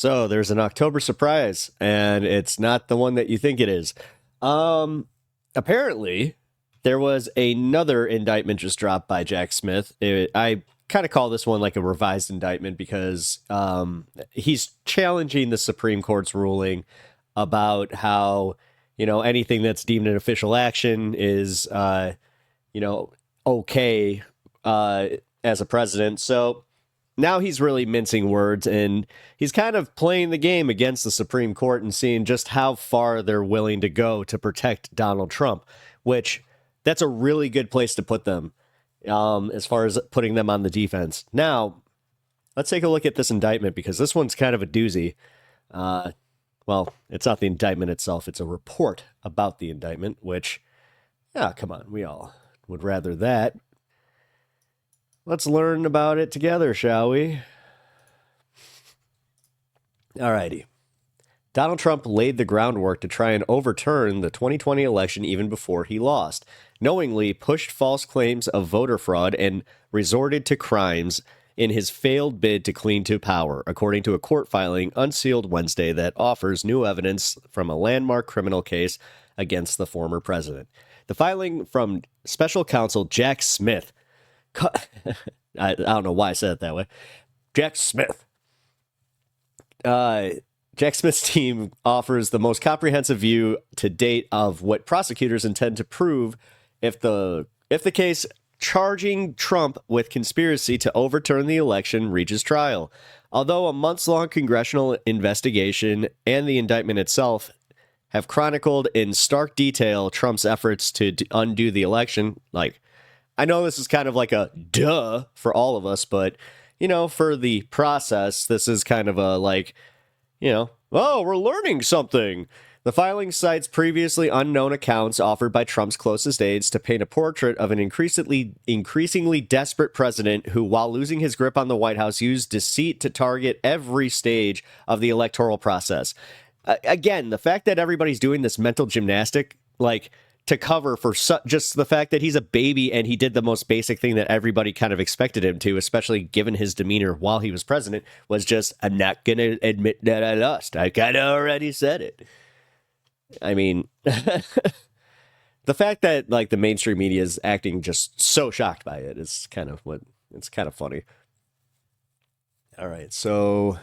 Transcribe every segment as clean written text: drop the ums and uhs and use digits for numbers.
So there's an October surprise, and it's not the one that you think it is. Apparently, there was another indictment just dropped by Jack Smith. I kind of call this one like a revised indictment because he's challenging the Supreme Court's ruling about how, anything that's deemed an official action is, okay as a president. So now he's really mincing words, and he's kind of playing the game against the Supreme Court and seeing just how far they're willing to go to protect Donald Trump, which that's a really good place to put them as far as putting them on the defense. Now, let's take a look at this indictment because this one's kind of a doozy. Well, it's not the indictment itself. It's a report about the indictment, which, come on, we all would rather that. Let's learn about it together, shall we? Alrighty. Donald Trump laid the groundwork to try and overturn the 2020 election even before he lost, knowingly pushed false claims of voter fraud, and resorted to crimes in his failed bid to cling to power, according to a court filing unsealed Wednesday that offers new evidence from a landmark criminal case against the former president. The filing from special counsel Jack Smith I don't know why I said it that way. Jack Smith. Jack Smith's team offers the most comprehensive view to date of what prosecutors intend to prove if the case charging Trump with conspiracy to overturn the election reaches trial. Although a months-long congressional investigation and the indictment itself have chronicled in stark detail Trump's efforts to undo the election, I know this is kind of like a duh for all of us, but, for the process, this is kind of a oh, we're learning something. The filing cites previously unknown accounts offered by Trump's closest aides to paint a portrait of an increasingly desperate president who, while losing his grip on the White House, used deceit to target every stage of the electoral process. Again, the fact that everybody's doing this mental gymnastic, to cover for just the fact that he's a baby and he did the most basic thing that everybody kind of expected him to, especially given his demeanor while he was president, was just, I'm not going to admit that I lost. I kind of already said it. I mean, the fact that the mainstream media is acting just so shocked by it is it's kind of funny. All right. So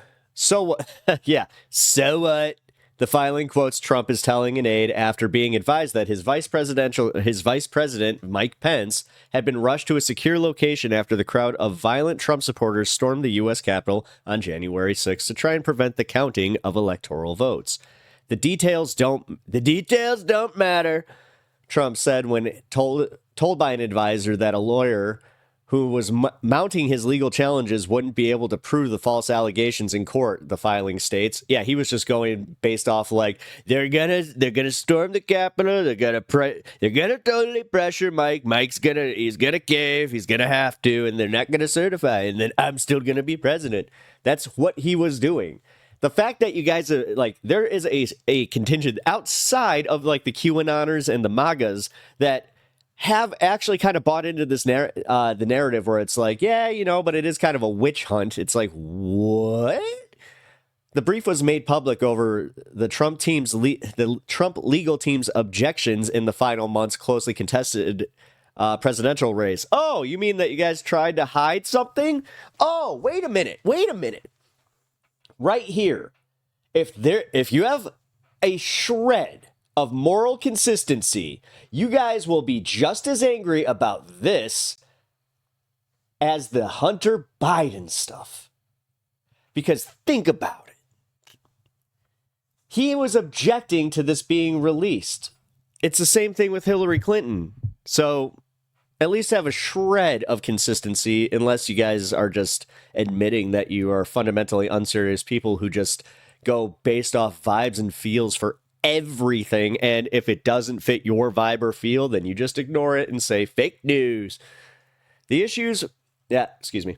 yeah. So what? The filing quotes Trump as telling an aide after being advised that his vice president, Mike Pence, had been rushed to a secure location after the crowd of violent Trump supporters stormed the U.S. Capitol on January 6th to try and prevent the counting of electoral votes. The details don't matter, Trump said when told by an advisor that a lawyer who was mounting his legal challenges wouldn't be able to prove the false allegations in court, the filing states. Yeah, he was just going based off they're gonna storm the Capitol, they're gonna totally pressure Mike. He's gonna cave, he's gonna have to, and they're not gonna certify, and then I'm still gonna be president. That's what he was doing. The fact that you guys are there is a contingent outside of the QAnoners and the MAGAs that have actually kind of bought into this the narrative where it's but it is kind of a witch hunt. It's what? The brief was made public over the Trump legal team's objections in the final months closely contested presidential race. Oh, you mean that you guys tried to hide something? Oh, wait a minute. Right here. If you have a shred of moral consistency, you guys will be just as angry about this as the Hunter Biden stuff. Because think about it. He was objecting to this being released. It's the same thing with Hillary Clinton. So at least have a shred of consistency, unless you guys are just admitting that you are fundamentally unserious people who just go based off vibes and feels for everything, and if it doesn't fit your vibe or feel, then you just ignore it and say fake news. The issues, excuse me.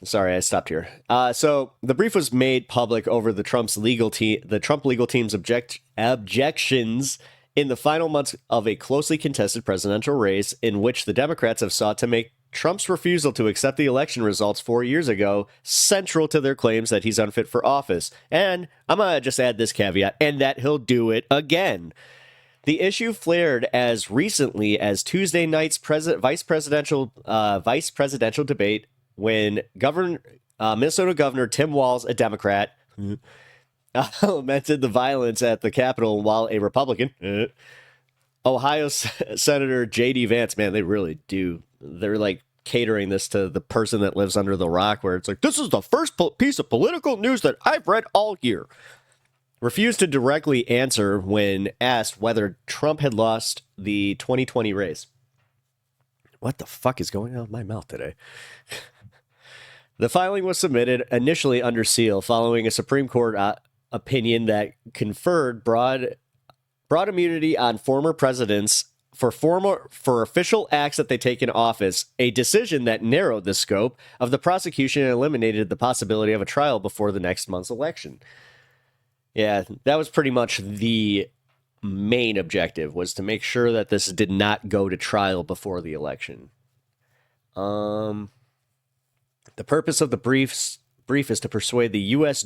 Sorry, I stopped here. So the brief was made public over the Trump legal team's objections in the final months of a closely contested presidential race in which the Democrats have sought to make Trump's refusal to accept the election results 4 years ago central to their claims that he's unfit for office. And I'm going to just add this caveat, and that he'll do it again. The issue flared as recently as Tuesday night's vice presidential debate when Minnesota Governor Tim Walz, a Democrat, lamented the violence at the Capitol while a Republican, Ohio Senator J.D. Vance, man, they really do. They're like catering this to the person that lives under the rock, where it's like, this is the first piece of political news that I've read all year. Refused to directly answer when asked whether Trump had lost the 2020 race. What the fuck is going on with my mouth today? The filing was submitted initially under seal following a Supreme Court opinion that conferred broad immunity on former presidents for official acts that they take in office, a decision that narrowed the scope of the prosecution and eliminated the possibility of a trial before the next month's election. Yeah, that was pretty much the main objective, was to make sure that this did not go to trial before the election. The purpose of the brief is to persuade the U.S.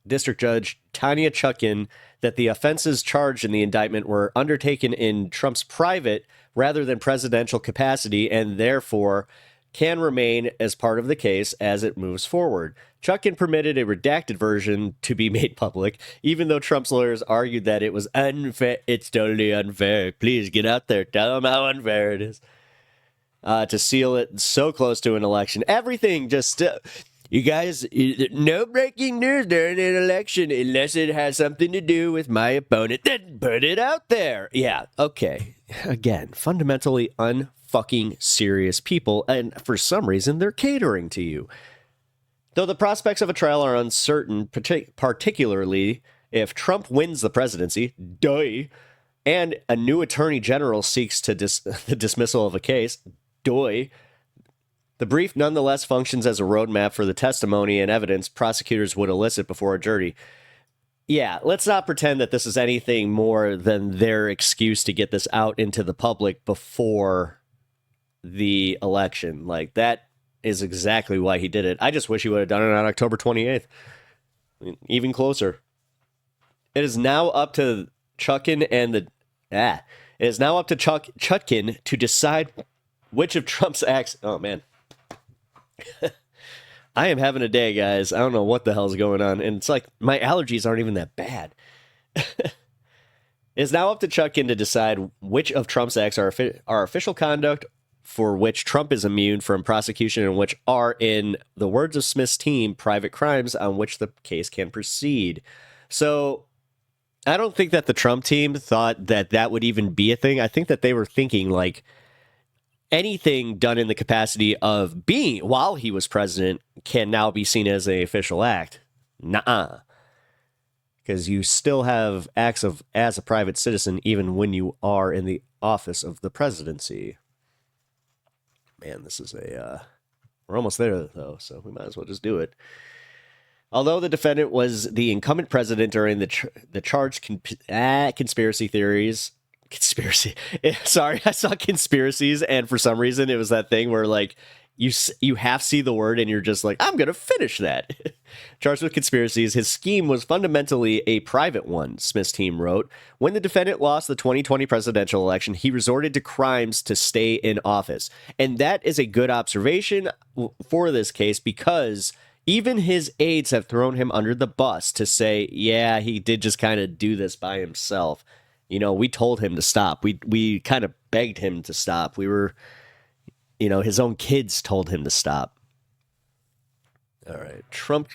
District Judge Tanya Chutkan that the offenses charged in the indictment were undertaken in Trump's private rather than presidential capacity and therefore can remain as part of the case as it moves forward. Chutkan permitted a redacted version to be made public, even though Trump's lawyers argued that it was unfair. It's totally unfair. Please get out there. Tell them how unfair it is. To seal it so close to an election. Everything just... you guys, no breaking news during an election unless it has something to do with my opponent. Then put it out there. Yeah, okay. Again, fundamentally unfucking serious people, and for some reason, they're catering to you. Though the prospects of a trial are uncertain, particularly if Trump wins the presidency, and a new attorney general seeks to the dismissal of a case, the brief nonetheless functions as a roadmap for the testimony and evidence prosecutors would elicit before a jury. Yeah, let's not pretend that this is anything more than their excuse to get this out into the public before the election. Like, that is exactly why he did it. I just wish he would have done it on October 28th. I mean, even closer. It is now up to Chutkan to decide which of Trump's acts... Oh, man. I am having a day, guys. I don't know what the hell's going on. And it's like, my allergies aren't even that bad. It's now up to Chutkan to decide which of Trump's acts are official conduct for which Trump is immune from prosecution and which are, in the words of Smith's team, private crimes on which the case can proceed. So I don't think that the Trump team thought that that would even be a thing. I think that they were thinking, like, anything done in the capacity of being while he was president can now be seen as an official act. Nuh-uh. Because you still have acts of as a private citizen even when you are in the office of the presidency. Man, this is we're almost there, though, so we might as well just do it. Although the defendant was the incumbent president during the charged conspiracy theories... Sorry, I saw conspiracies, and for some reason it was that thing where, like, you half see the word and you're just like, I'm gonna finish that. Charged with conspiracies, his scheme was fundamentally a private one, Smith's team wrote. When the defendant lost the 2020 presidential election, he resorted to crimes to stay in office. And that is a good observation for this case, because even his aides have thrown him under the bus to say, yeah, he did just kind of do this by himself. You know, we told him to stop. We kind of begged him to stop. We were, his own kids told him to stop. All right. Trump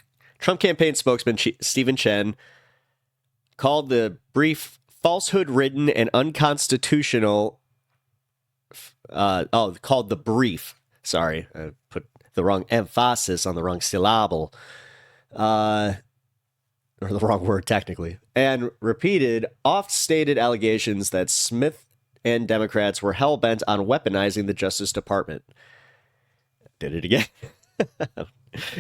campaign spokesman Stephen Chen called the brief falsehood-ridden and unconstitutional. Called the brief. Sorry, I put the wrong emphasis on the wrong syllable. Or the wrong word, technically, and repeated oft-stated allegations that Smith and Democrats were hell-bent on weaponizing the Justice Department. Did it again.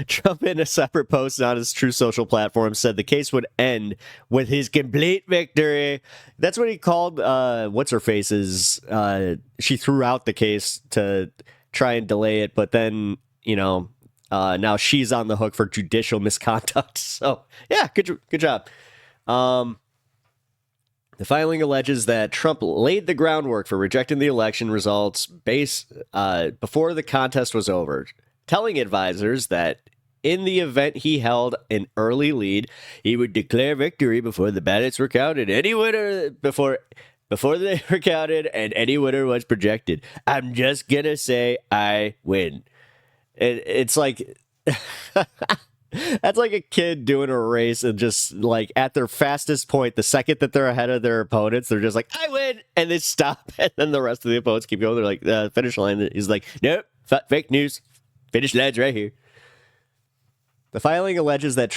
Trump, in a separate post on his Truth Social platform, said the case would end with his complete victory. That's what he called what's-her-face's. She threw out the case to try and delay it, but then, now she's on the hook for judicial misconduct. So, yeah, good job. The filing alleges that Trump laid the groundwork for rejecting the election results before the contest was over, telling advisors that in the event he held an early lead, he would declare victory before the ballots were counted. Any winner before they were counted and any winner was projected. I'm just gonna say I win. It's like that's like a kid doing a race and just like at their fastest point, the second that they're ahead of their opponents, they're just like, I win, and they stop, and then the rest of the opponents keep going. They're like, finish line. He's like, nope, fake news. Finish line's right here. The filing alleges that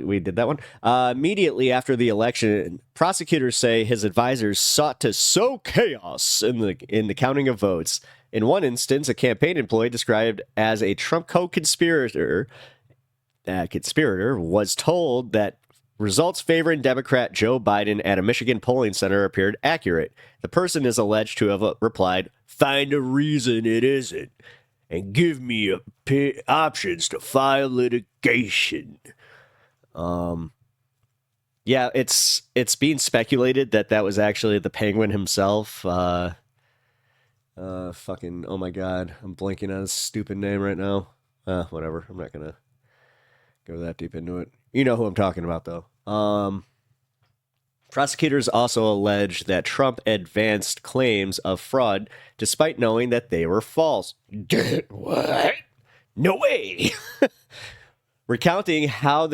we did that one. Immediately after the election, prosecutors say his advisors sought to sow chaos in the counting of votes. In one instance, a campaign employee described as a Trump co-conspirator was told that results favoring Democrat Joe Biden at a Michigan polling center appeared accurate. The person is alleged to have replied, "Find a reason it isn't, and give me options to file litigation." Yeah, it's being speculated that was actually the Penguin himself. Oh my God, I'm blanking on his stupid name right now. Whatever, I'm not gonna go that deep into it. You know who I'm talking about, though. Prosecutors also allege that Trump advanced claims of fraud despite knowing that they were false. What? No way. Recounting how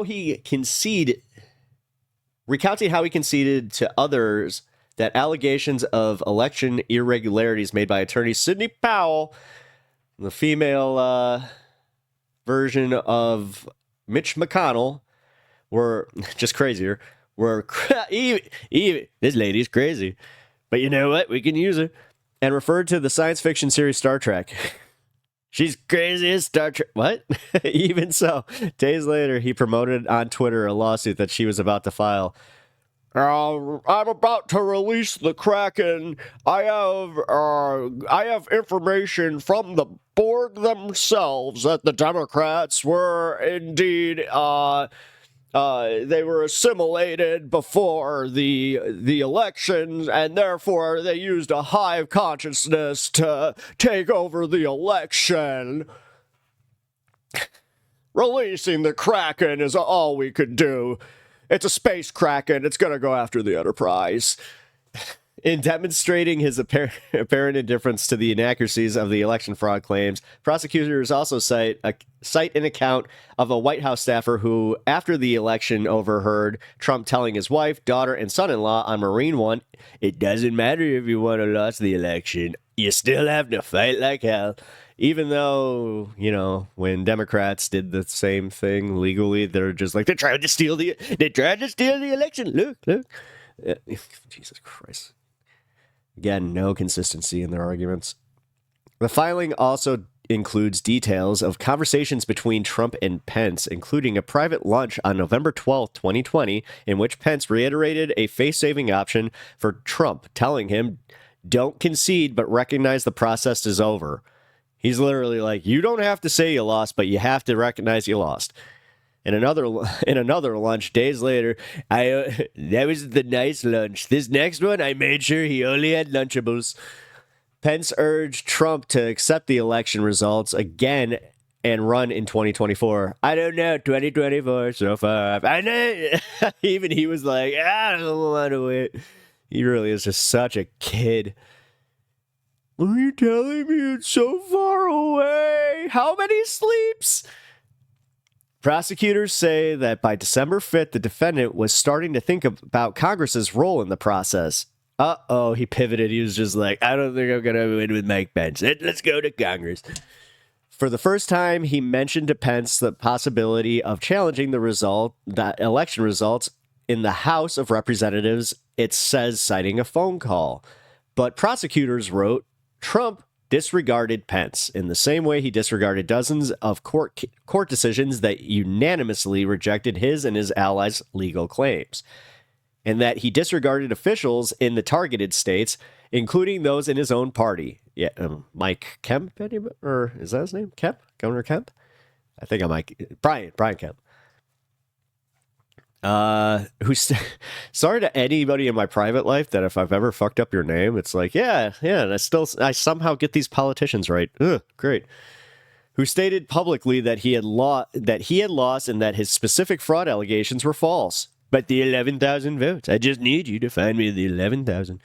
he conceded to others that allegations of election irregularities made by attorney Sidney Powell, the female version of Mitch McConnell, were just crazier. Even this lady's crazy, but you know what? We can use her. And referred to the science fiction series Star Trek. She's crazy as Star Trek. What? Even so, days later, he promoted on Twitter a lawsuit that she was about to file. I'm about to release the Kraken. I have information from the board themselves that the Democrats were indeed they were assimilated before the elections, and therefore they used a hive consciousness to take over the election. Releasing the Kraken is all we could do. It's a space Kraken. It's going to go after the Enterprise. In demonstrating his apparent indifference to the inaccuracies of the election fraud claims, prosecutors also cite an account of a White House staffer who, after the election, overheard Trump telling his wife, daughter, and son-in-law on Marine One, "It doesn't matter if you won or lost the election. You still have to fight like hell." Even though, when Democrats did the same thing legally, they're just like, they tried to steal the election. Look. Jesus Christ. Again, no consistency in their arguments. The filing also includes details of conversations between Trump and Pence, including a private lunch on November 12, 2020, in which Pence reiterated a face-saving option for Trump, telling him, "Don't concede, but recognize the process is over." He's literally like, you don't have to say you lost, but you have to recognize you lost. In another lunch days later, that was the nice lunch. This next one, I made sure he only had Lunchables. Pence urged Trump to accept the election results again and run in 2024. I don't know, 2024 so far. I know. Even he was like, I don't want to wait. He really is just such a kid. Are you telling me it's so far away? How many sleeps? Prosecutors say that by December 5th, the defendant was starting to think about Congress's role in the process. He pivoted. He was just like, I don't think I'm going to win with Mike Pence. Let's go to Congress. For the first time, he mentioned to Pence the possibility of challenging the election results in the House of Representatives, it says, citing a phone call. But prosecutors wrote, Trump disregarded Pence in the same way he disregarded dozens of court decisions that unanimously rejected his and his allies' legal claims, and that he disregarded officials in the targeted states, including those in his own party. Yeah, Mike Kemp, or is that his name? Kemp? Governor Kemp? I think I'm Brian Kemp. Sorry to anybody in my private life that if I've ever fucked up your name, it's like, yeah, and I somehow get these politicians right. Ugh, great. Who stated publicly that he had lost and that his specific fraud allegations were false. But the 11,000 votes, I just need you to find me the 11,000.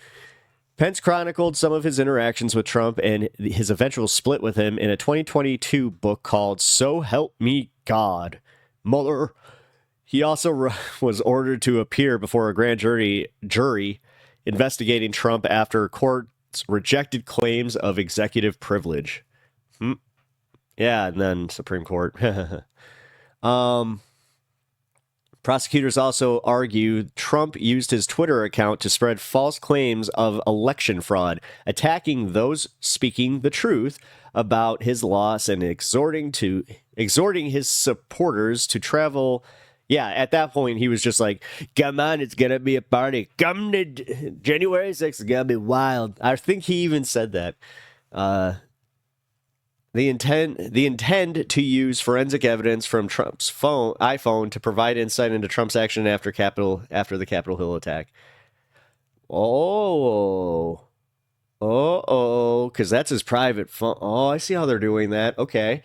Pence chronicled some of his interactions with Trump and his eventual split with him in a 2022 book called So Help Me God. Mueller. He also was ordered to appear before a grand jury investigating Trump after courts rejected claims of executive privilege. Yeah, and then Supreme Court. Prosecutors also argue Trump used his Twitter account to spread false claims of election fraud, attacking those speaking the truth about his loss and exhorting his supporters to travel. Yeah, at that point, he was just like, come on, it's going to be a party. Come to January 6th, it's going to be wild. I think he even said that. They intend to use forensic evidence from Trump's iPhone to provide insight into Trump's action after the Capitol Hill attack. Because that's his private phone. Oh, I see how they're doing that. Okay.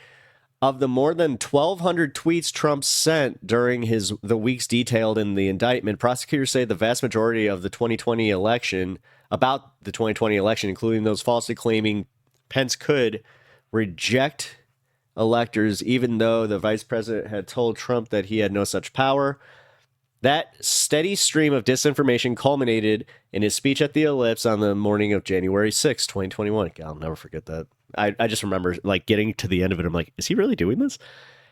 Of the more than 1,200 tweets Trump sent during the weeks detailed in the indictment, prosecutors say the vast majority of the 2020 election, including those falsely claiming Pence could reject electors, even though the vice president had told Trump that he had no such power. That steady stream of disinformation culminated in his speech at the Ellipse on the morning of January 6, 2021. God, I'll never forget that. I just remember like getting to the end of it. I'm like, is he really doing this?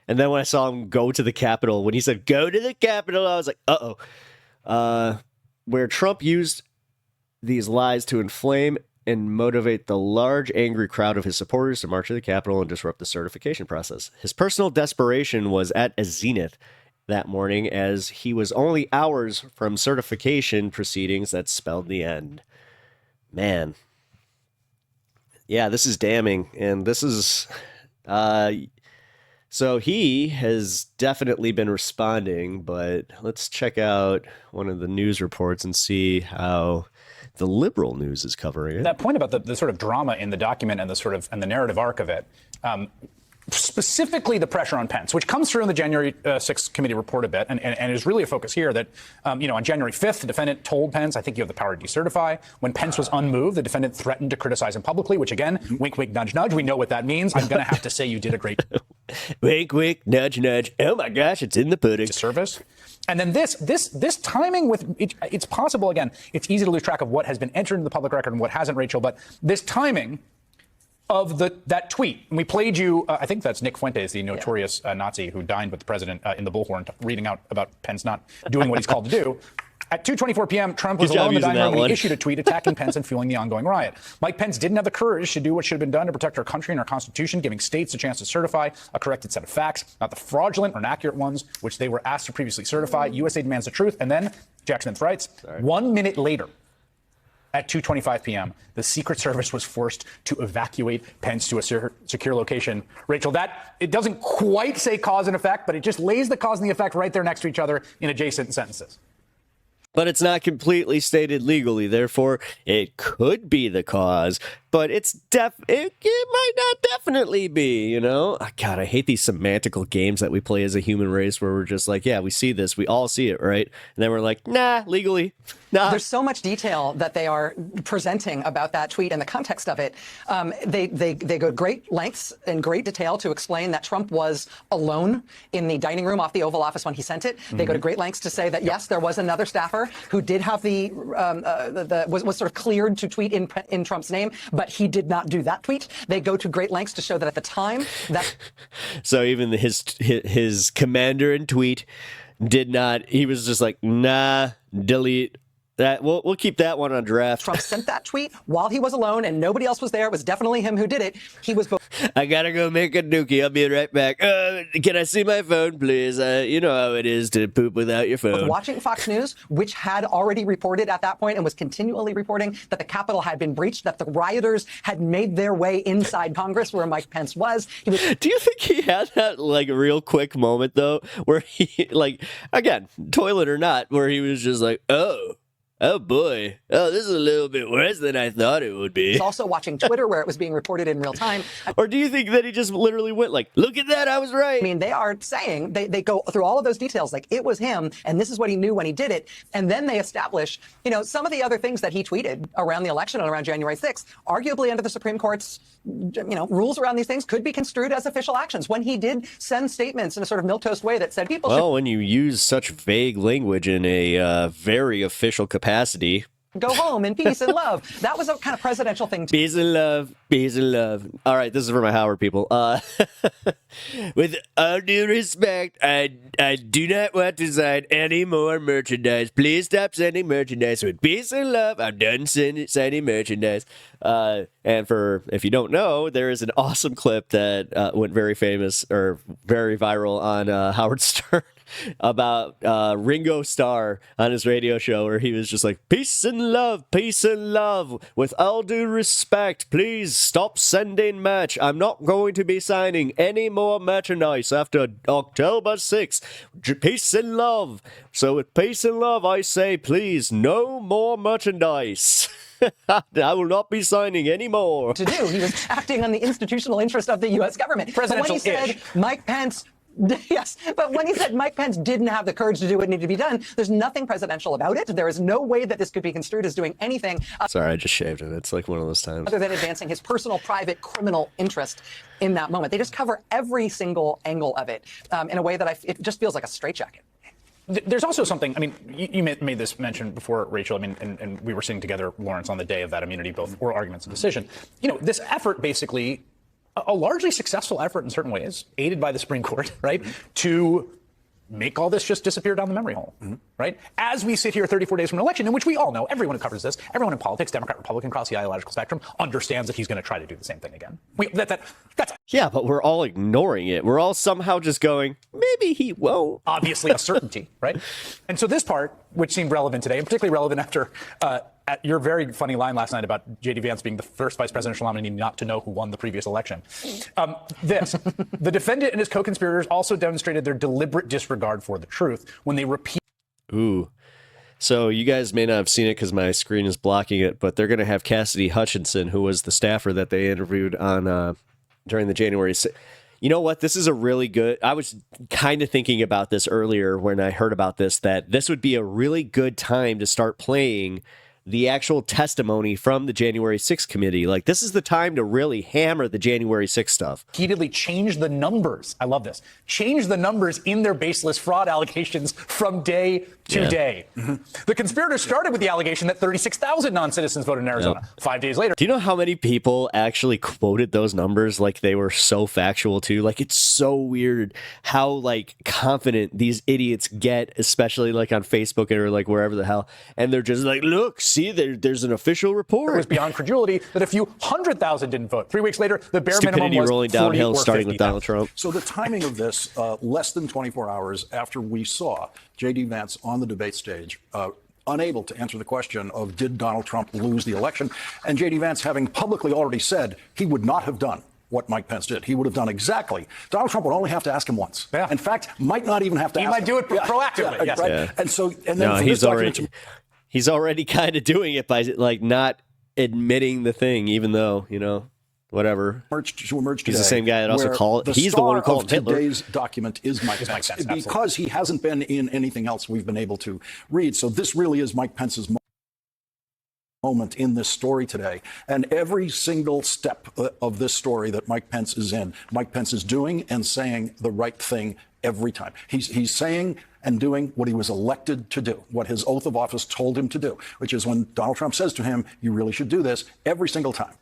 And then when I saw him go to the Capitol, when he said, go to the Capitol, I was like, where Trump used these lies to inflame and motivate the large, angry crowd of his supporters to march to the Capitol and disrupt the certification process. His personal desperation was at a zenith that morning, as he was only hours from certification proceedings that spelled the end. Man. Yeah, this is damning. And this is... So he has definitely been responding, but let's check out one of the news reports and see how the liberal news is covering it. That point about the sort of drama in the document and the narrative arc of it, specifically the pressure on Pence, which comes through in the January 6th committee report a bit, and is really a focus here that, on January 5th, the defendant told Pence, I think you have the power to decertify. When Pence was unmoved, the defendant threatened to criticize him publicly, which again, wink, wink, nudge, nudge. We know what that means. I'm going to have to say you did a great wink, wink, nudge, nudge. Oh my gosh, it's in the pudding. Service. And then this timing with it's possible, again, it's easy to lose track of what has been entered into the public record and what hasn't, Rachel, but this timing of that tweet. And we played you, I think that's Nick Fuentes, the notorious Nazi who dined with the president in the Bullhorn, reading out about Pence not doing what he's called to do. At 2:24 p.m., Trump was alone in the dining room and he issued a tweet attacking Pence and fueling the ongoing riot. Mike Pence didn't have the courage to do what should have been done to protect our country and our Constitution, giving states a chance to certify a corrected set of facts, not the fraudulent or inaccurate ones, which they were asked to previously certify. USA demands the truth. And then, Jack Smith writes, 1 minute later, at 2:25 p.m., the Secret Service was forced to evacuate Pence to a secure location. Rachel, it doesn't quite say cause and effect, but it just lays the cause and the effect right there next to each other in adjacent sentences. But it's not completely stated legally. Therefore, it could be the cause, but it might not definitely be, God, I hate these semantical games that we play as a human race where we're just like, yeah, we see this. We all see it, right? And then we're like, nah, legally. Nah. There's so much detail that they are presenting about that tweet and the context of it. They go to great lengths and great detail to explain that Trump was alone in the dining room off the Oval Office when he sent it. They go to great lengths to say that, yes, there was another staffer who did have was sort of cleared to tweet in Trump's name, but he did not do that tweet. They go to great lengths to show that at the time that. So even his commander in tweet did not. He was just like, nah, delete. That we'll keep that one on draft. Trump sent that tweet while he was alone and nobody else was there. It was definitely him who did it. He was. I gotta go make a dookie. I'll be right back. Can I see my phone, please? You know how it is to poop without your phone. Watching Fox News, which had already reported at that point and was continually reporting that the Capitol had been breached, that the rioters had made their way inside Congress where Mike Pence was. Do you think he had that like real quick moment though, where he like again, toilet or not, where he was just like, oh boy. Oh, this is a little bit worse than I thought it would be. He's also watching Twitter where it was being reported in real time. Or do you think that he just literally went like, look at that, I was right? I mean, they are saying, they go through all of those details, like it was him, and this is what he knew when he did it. And then they establish, some of the other things that he tweeted around the election and around January 6th, arguably under the Supreme Court's, rules around these things could be construed as official actions. When he did send statements in a sort of milquetoast way that said people should... when you use such vague language in a very official capacity... Go home in peace and love. That was a kind of presidential thing. Peace and love. Peace and love. All right, this is for my Howard people. With all due respect, I do not want to sign any more merchandise. Please stop sending merchandise. With peace and love, I'm done signing merchandise. And if you don't know, there is an awesome clip that went very famous or very viral on Howard Stern. About Ringo Starr on his radio show where he was just like, peace and love, with all due respect, please stop sending merch. I'm not going to be signing any more merchandise after October 6th. Peace and love. So with peace and love, I say, please, no more merchandise. I will not be signing any more. To do. He was acting on the institutional interest of the U.S. government. Presidential-ish. But when he said Mike Pence... Yes, but when he said Mike Pence didn't have the courage to do what needed to be done, there's nothing presidential about it. There is no way that this could be construed as doing anything. Sorry, I just shaved it. It's like one of those times. Other than advancing his personal, private, criminal interest in that moment. They just cover every single angle of it in a way that it just feels like a straitjacket. There's also something, I mean, you made this mention before, Rachel, I mean, and we were sitting together, Lawrence, on the day of that immunity, both oral arguments and decision. This effort basically, a largely successful effort in certain ways, aided by the Supreme Court, right, to make all this just disappear down the memory hole, right? As we sit here 34 days from an election in which we all know, everyone who covers this, everyone in politics, Democrat, Republican, across the ideological spectrum, understands that he's going to try to do the same thing again. Yeah, but we're all ignoring it. We're all somehow just going, maybe he won't. Obviously a certainty, right? And so this part, which seemed relevant today, and particularly relevant after at your very funny line last night about J.D. Vance being the first vice presidential nominee not to know who won the previous election. The defendant and his co-conspirators also demonstrated their deliberate disregard for the truth when they repeat. Ooh. So you guys may not have seen it because my screen is blocking it, but they're going to have Cassidy Hutchinson, who was the staffer that they interviewed on during the January 6th. You know what? This is a really good... I was kind of thinking about this earlier when I heard about this, that this would be a really good time to start playing the actual testimony from the January 6th committee. Like, this is the time to really hammer the January 6th stuff. Repeatedly change the numbers. I love this. Change the numbers in their baseless fraud allegations from day to day. The conspirators started with the allegation that 36,000 non-citizens voted in Arizona. 5 days later. Do you know how many people actually quoted those numbers like they were so factual too? Like, it's so weird how like confident these idiots get, especially like on Facebook or like wherever the hell. And they're just like, look, see, there's an official report. It was beyond credulity that a few 100,000 didn't vote. 3 weeks later, the bare Stupidity minimum was rolling downhill, 40 or starting with 50,000. Donald Trump. So the timing of this, less than 24 hours after we saw J.D. Vance on the debate stage, unable to answer the question of did Donald Trump lose the election, and J.D. Vance having publicly already said he would not have done what Mike Pence did. He would have done exactly. Donald Trump would only have to ask him once. Yeah. In fact, might not even have to ask him. He might do it proactively. Yes. Right? Yeah. And so, and then No, for he's this document he's already kind of doing it by like not admitting the thing, even though, whatever. to emerge today. He's the same guy that also where called. He's the one who called star him of Hitler. Today's document is Mike Pence, absolutely. because he hasn't been in anything else we've been able to read. So this really is Mike Pence's moment in this story today. And every single step of this story that Mike Pence is in, Mike Pence is doing and saying the right thing every time. He's saying and doing what he was elected to do, what his oath of office told him to do, which is when Donald Trump says to him, you really should do this, every single time,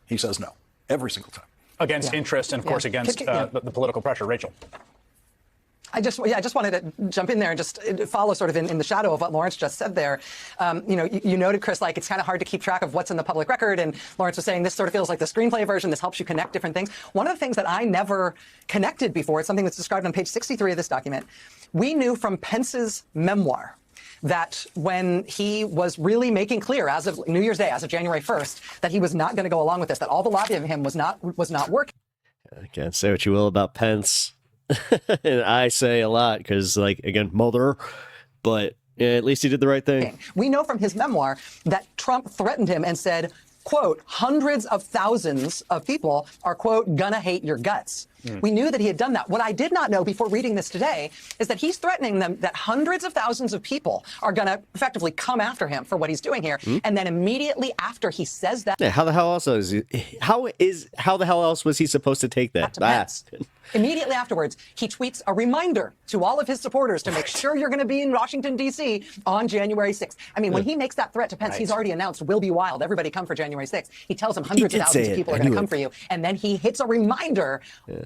he says no, every single time. Against interest and, of course, against the political pressure. Rachel. I just wanted to jump in there and just follow sort of in the shadow of what Lawrence just said there. You noted, Chris, like it's kind of hard to keep track of what's in the public record. And Lawrence was saying this sort of feels like the screenplay version. This helps you connect different things. One of the things that I never connected before, it's something that's described on page 63 of this document. We knew from Pence's memoir that when he was really making clear as of New Year's Day, as of January 1st, that he was not going to go along with this, that all the lobbying of him was not working. I can't say what you will about Pence. And I say a lot because, like, again, mother, but at least he did the right thing. We know from his memoir that Trump threatened him and said, quote, hundreds of thousands of people are, quote, gonna hate your guts. We knew that he had done that. What I did not know before reading this today is that he's threatening them that hundreds of thousands of people are going to effectively come after him for what he's doing here. And then immediately after he says that, Yeah, how the hell else is he, how the hell else was he supposed to take that? to Pence. Immediately afterwards, he tweets a reminder to all of his supporters to make sure you're going to be in Washington, D.C. on January 6th. I mean, when he makes that threat to Pence, he's already announced, "Will be wild. Everybody come for January 6th." He tells him hundreds of thousands of people are going to come for you. And then he hits a reminder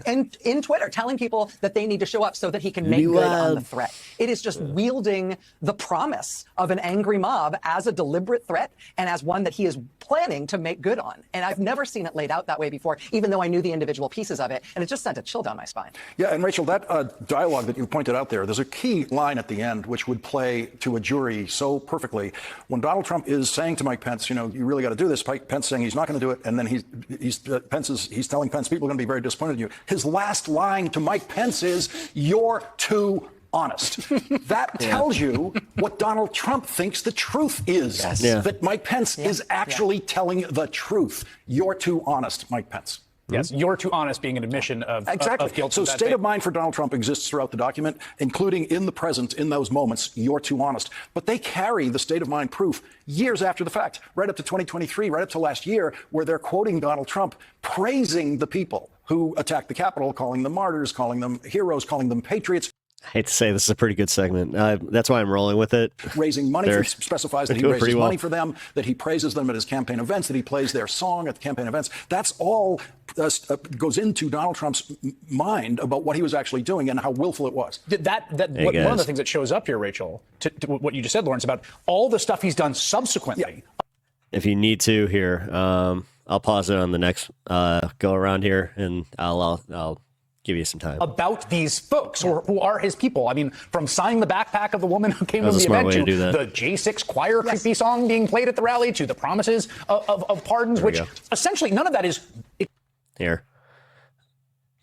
in Twitter telling people that they need to show up so that he can make good on the threat. It is just wielding the promise of an angry mob as a deliberate threat and as one that he is planning to make good on. And I've never seen it laid out that way before, even though I knew the individual pieces of it. And it just sent a chill down my spine. Yeah, and Rachel, that dialogue that you pointed out there's a key line at the end which would play to a jury so perfectly. When Donald Trump is saying to Mike Pence, you really got to do this, Pence saying he's not going to do it, and then he's telling Pence people are going to be very disappointed in you. His last line to Mike Pence is, "You're too honest." That tells you what Donald Trump thinks the truth is. Yes. Yeah. That Mike Pence is actually telling the truth. You're too honest, Mike Pence. Yes, you're too honest being an admission of Exactly. of guilt. So state of mind for Donald Trump exists throughout the document, including in the present, in those moments, you're too honest. But they carry the state of mind proof years after the fact, right up to 2023, right up to last year, where they're quoting Donald Trump, praising the people who attacked the Capitol, calling them martyrs, calling them heroes, calling them patriots. I hate to say this is a pretty good segment. That's why I'm rolling with it. Raising money, specifies that he doing raises pretty well. money for them, that he praises them at his campaign events, that he plays their song at the campaign events. That's all goes into Donald Trump's mind about what he was actually doing and how willful it was. One of the things that shows up here, Rachel, to what you just said, Lawrence, about all the stuff he's done subsequently. Yeah. If you need to here, I'll pause it on the next go around here, and I'll give you some time. About these folks who are his people. I mean, from signing the backpack of the woman who came to the smart event way to do that. the J6 choir creepy song being played at the rally to the promises of pardons, which essentially none of that is. Here,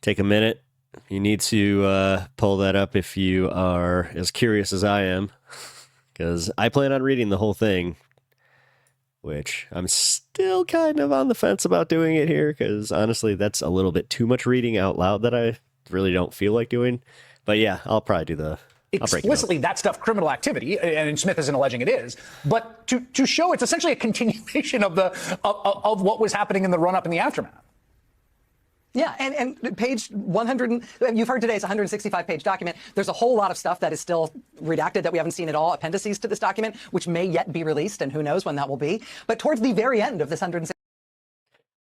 take a minute. You need to pull that up if you are as curious as I am, because I plan on reading the whole thing, which I'm still kind of on the fence about doing it here, because honestly, that's a little bit too much reading out loud that I really don't feel like doing. But yeah, I'll probably do the... Explicitly, that stuff criminal activity, and Smith isn't alleging it is, but to show it's essentially a continuation of what was happening in the run-up and the aftermath. Yeah, and page 100, you've heard today it's a 165-page document. There's a whole lot of stuff that is still redacted that we haven't seen at all, appendices to this document, which may yet be released, and who knows when that will be. But towards the very end of this 165,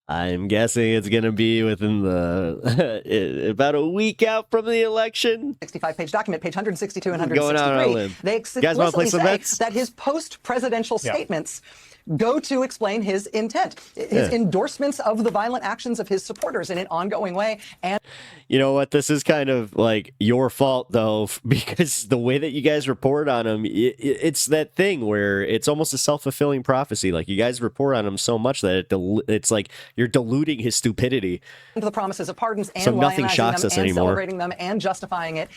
I'm guessing it's going to be within the about a week out from the election. 65-page document, page 162 and Going out on a 163. limb. They You guys wanna play explicitly some say bets? that his post-presidential statements go to explain his intent, his endorsements of the violent actions of his supporters in an ongoing way. And You know what? This is kind of like your fault, though, because the way that you guys report on him, it's that thing where it's almost a self-fulfilling prophecy. Like, you guys report on him so much that it's like you're diluting his stupidity. the promises of pardons and So nothing lionizing shocks them us and anymore. celebrating them and justifying it.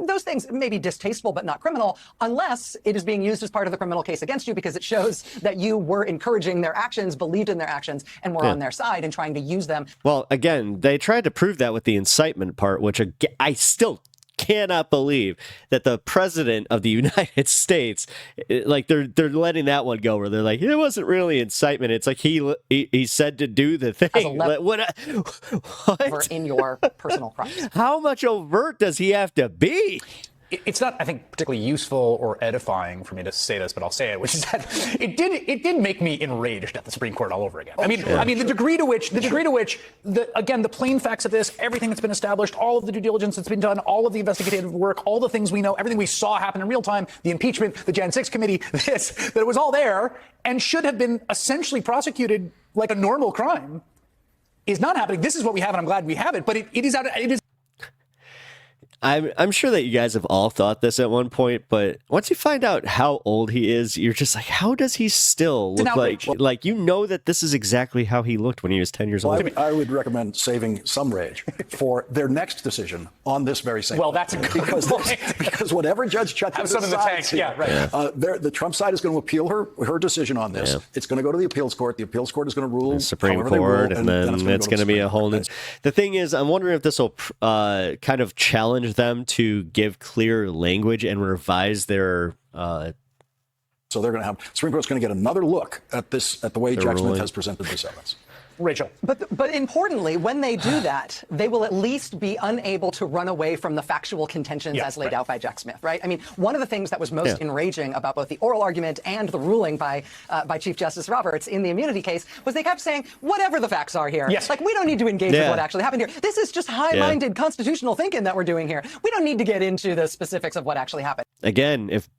Those things may be distasteful but not criminal unless it is being used as part of the criminal case against you, because it shows that you were encouraging their actions, believed in their actions, and were on their side and trying to use them. Well, again, they tried to prove that with the incitement part, which I still cannot believe that the president of the United States, like they're letting that one go, where they're like, it wasn't really incitement. It's like he said to do the thing. What? In your personal crimes. How much overt does he have to be? It's not, I think, particularly useful or edifying for me to say this, but I'll say it, which is that it did make me enraged at the Supreme Court all over again. I mean, the degree to which, again, the plain facts of this, everything that's been established, all of the due diligence that's been done, all of the investigative work, all the things we know, everything we saw happen in real time, the impeachment, the Jan 6 committee, that it was all there and should have been essentially prosecuted like a normal crime is not happening. This is what we have, and I'm glad we have it, but it is. I'm sure that you guys have all thought this at one point, but once you find out how old he is, you're just like, how does he still look like you know that this is exactly how he looked when he was 10 years old? I would recommend saving some rage for their next decision on this very same. Well, that's a good point. Because whatever Judge Chutkan have some in the tank. Here, yeah, right. The Trump side is going to appeal her decision on this. Yeah. It's going to go to the appeals court. The appeals court is going to rule the Supreme Court, and then it's going to be a whole new. The thing is, I'm wondering if this will kind of challenge them to give clear language and revise their. So they're going to have Supreme Court's going to get another look at this, at the way Jack Smith has presented this evidence. Rachel. But importantly, when they do that, they will at least be unable to run away from the factual contentions as laid out by Jack Smith, right? I mean, one of the things that was most enraging about both the oral argument and the ruling by Chief Justice Roberts in the immunity case was they kept saying, whatever the facts are here, like, we don't need to engage with what actually happened here. This is just high-minded constitutional thinking that we're doing here. We don't need to get into the specifics of what actually happened. Again, if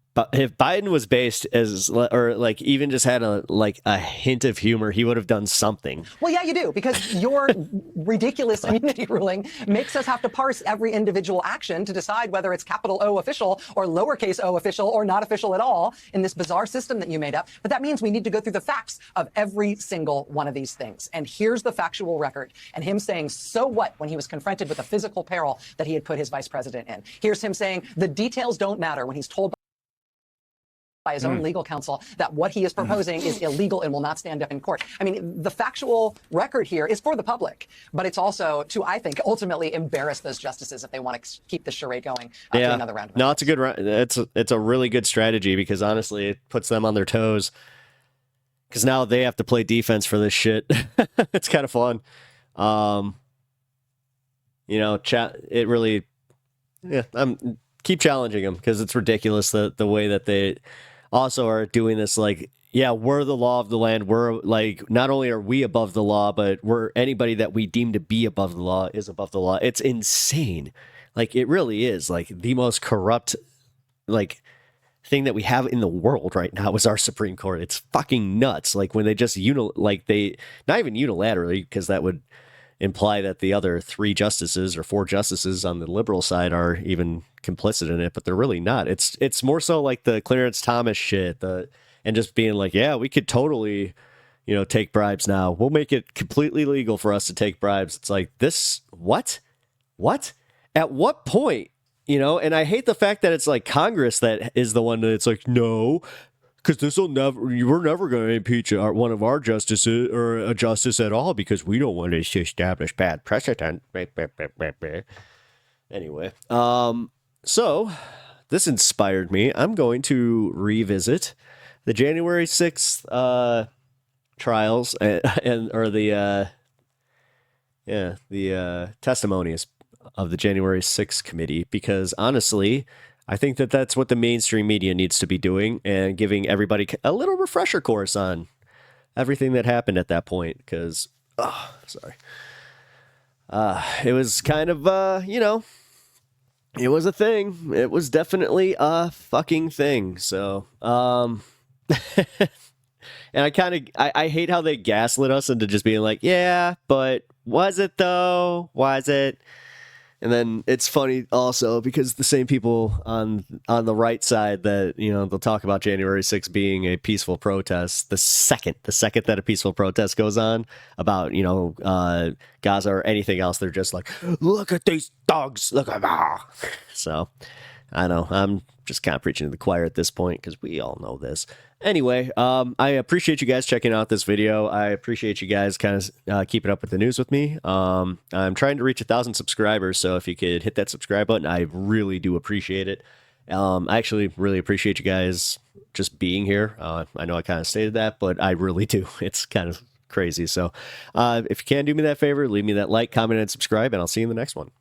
Biden was based as, or like even just had a hint of humor, he would have done something. Well, yeah, you do, because your ridiculous immunity ruling makes us have to parse every individual action to decide whether it's capital O official or lowercase o official or not official at all in this bizarre system that you made up. But that means we need to go through the facts of every single one of these things. And here's the factual record. And him saying, so what, when he was confronted with the physical peril that he had put his vice president in. Here's him saying the details don't matter when he's told by his own legal counsel that what he is proposing is illegal and will not stand up in court. I mean, the factual record here is for the public, but it's also to, I think, ultimately embarrass those justices if they want to keep the charade going to another round. No, it's a good round. It's a really good strategy because honestly, it puts them on their toes because now they have to play defense for this shit. It's kind of fun. It really, keep challenging them because it's ridiculous the way that they also are doing this. Like, we're the law of the land. We're like, not only are we above the law, but anybody that we deem to be above the law is above the law. It's insane. Like, it really is like the most corrupt, like, thing that we have in the world right now is our Supreme Court. It's fucking nuts. Like when they just not even unilaterally, because that would imply that the other 3 justices or 4 justices on the liberal side are even complicit in it, but they're really not. It's more so like the Clarence Thomas shit, and just being like, we could totally, take bribes now. We'll make it completely legal for us to take bribes. It's like this, what? At what point? And I hate the fact that it's like Congress that is the one that's like, no, because we're never going to impeach one of our justices or a justice at all because we don't want to establish bad precedent. Anyway, so this inspired me. I'm going to revisit the January 6th trials or the testimonies of the January 6th committee, because honestly, I think that that's what the mainstream media needs to be doing and giving everybody a little refresher course on everything that happened at that point. Because, it was kind of, it was a thing. It was definitely a fucking thing. So, and I hate how they gaslit us into just being like, yeah, but was it though? Was it? And then it's funny also because the same people on the right side that, they'll talk about January 6th being a peaceful protest. The second that a peaceful protest goes on about, Gaza or anything else, they're just like, look at these dogs. Look at that. So I know I'm just kind of preaching to the choir at this point because we all know this. Anyway, I appreciate you guys checking out this video. I appreciate you guys kind of keeping up with the news with me. I'm trying to reach 1,000 subscribers, so if you could hit that subscribe button, I really do appreciate it. I actually really appreciate you guys just being here. I know I kind of stated that, but I really do. It's kind of crazy. So if you can do me that favor, leave me that like, comment, and subscribe, and I'll see you in the next one.